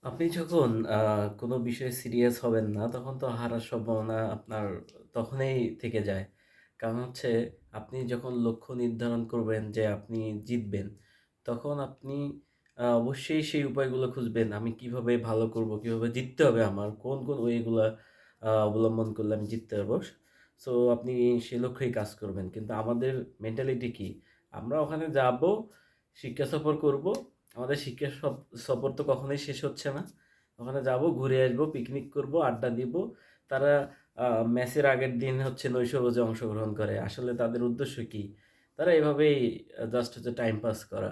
আপনি যখন কোনো বিষয়ে সিরিয়াস হবেন না, তখন তো হারার সম্ভাবনা আপনার তখনই থেকে যায়। কারণ হচ্ছে আপনি যখন লক্ষ্য নির্ধারণ করবেন যে আপনি জিতবেন, তখন আপনি অবশ্যই সেই উপায়গুলো খুঁজবেন। আমি কিভাবে ভালো করব, কিভাবে জিততে হবে আমার, কোন ওয়েগুলা অবলম্বন করলে আমি জিততে পারবো। সো আপনি সে লক্ষ্যেই কাজ করবেন। কিন্তু আমাদের মেন্টালিটি কি? আমরা ওখানে যাবো, শিক্ষা সফর করব। আমাদের শিক্ষা সফর তো কখনোই শেষ হচ্ছে না। ওখানে যাবো, ঘুরে আসবো, পিকনিক করব, আড্ডা দিব। তারা আ ম্যাচের আগের দিন হচ্ছে নৈশভোজে অংশগ্রহণ করে। আসলে তাদের উদ্দেশ্য কি? তারা এভাবেই জাস্ট হচ্ছে টাইম পাস করা।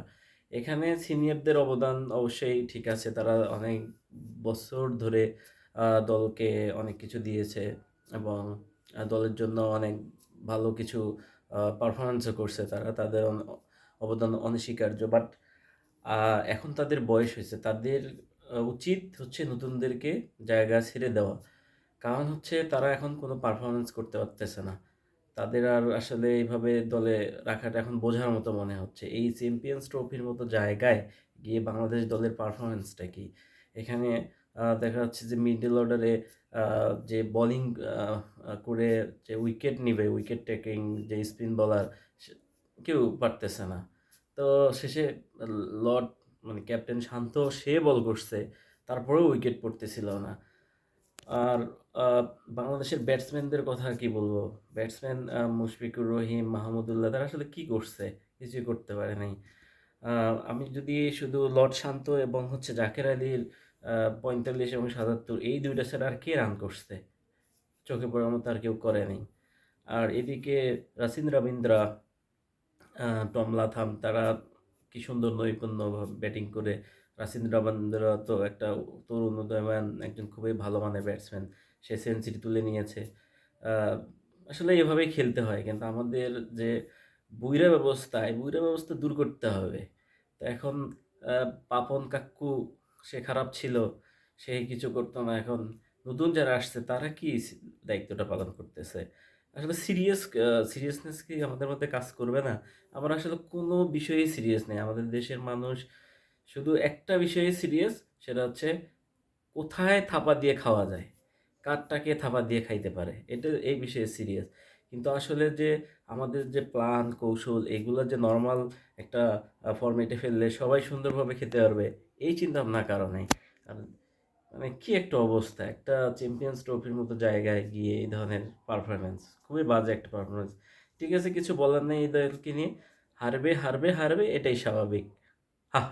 এখানে সিনিয়রদের অবদান অবশ্যই ঠিক আছে। তারা অনেক বছর ধরে দলকে অনেক কিছু দিয়েছে এবং দলের জন্য অনেক ভালো কিছু পারফরম্যান্সও করছে তারা। তাদের অবদান অনস্বীকার্য। বাট আ এখন তাদের বয়স হয়েছে। তাদের উচিত হচ্ছে নতুনদেরকে জায়গা ছেড়ে দেওয়া। কারণ হচ্ছে তারা এখন কোনো পারফরম্যান্স করতে পারতেছে না। তাদের আর আসলে এইভাবে দলে রাখাটা এখন বোঝার মতো মনে হচ্ছে। এই চ্যাম্পিয়ন্স ট্রফির মতো জায়গায় গিয়ে বাংলাদেশ দলের পারফরম্যান্সটা কি? এখানে দেখা যাচ্ছে যে মিডল অর্ডারে আ যে বোলিং আ আ করে যে উইকেট নিবে, উইকেট টেকিং যে স্পিন বোলার সে কেউ পারতেছে না। তো শেষে লর্ড মানে ক্যাপ্টেন শান্ত সে বল করছে। তারপরেও উইকেট পড়তেছিল না। আর আ বাংলাদেশের ব্যাটসম্যানদের কথা কি বলবো? ব্যাটসম্যান মুশফিকুর রহিম, মাহমুদুল্লাহ তারা আসলে কি করছে? কিছুই করতে পারে নাই। আ আমি যদি শুধু লর্ড শান্ত এবং হচ্ছে জাকের আলীর আ ৪৫ এবং ৭৭ এই ২ টা ছাড়া আর কে রান করছে? চোখে পড়ার মতো আর কেউ করে নাই। আর এদিকে রাসিন রবীন্দ্রা, আ টম লাথাম তারা কি সুন্দর নৈপুণ্যভাবে ব্যাটিং করে রাসিন রবীন্দ্রা তো একটা তরুণ উদীয়মান একজন খুবই ভালো মানের ব্যাটসম্যান। সে সেঞ্চুরি তুলে নিয়েছে। আ আসলে এভাবেই খেলতে হয়। কিন্তু আমাদের যে বুইড়া ব্যবস্থা, এই বুইড়া ব্যবস্থা দূর করতে হবে। তো এখন আ পাপন কাক্কু সে খারাপ ছিল। সে কিছু করত না। এখন নতুন যারা আসছে তারা কি দায়িত্বটা পালন করতেছে? আসলে সিরিয়াসনেস কি আমাদের মধ্যে কাজ করবে না? আমরা আসলে কোনো বিষয়েই সিরিয়াস নেই। আমাদের দেশের মানুষ শুধু একটা বিষয়ে সিরিয়াস, সেটা হচ্ছে কোথায় থাপা দিয়ে খাওয়া যায়? কারটাকে থাপা দিয়ে খাইতে পারে। এই বিষয়ে সিরিয়াস। কিন্তু আসলে যে আমাদের যে প্ল্যান, কৌশল এগুলা যে নরমাল একটা ফরমেটে ফেললে সবাই সুন্দরভাবে খেতে পারবে, এই চিন্তাভাবনা কারো নাই। কারণ মানে কি একটা অবস্থা! একটা চ্যাম্পিয়ন্স ট্রফির মতো জায়গায় গিয়ে এই ধরনের পারফরম্যান্স। খুবই বাজে একটা পারফরম্যান্স। ঠিক আছে কিছু বলার নেই এই দলকে নিয়ে। হারবে এটাই স্বাভাবিক। হাহা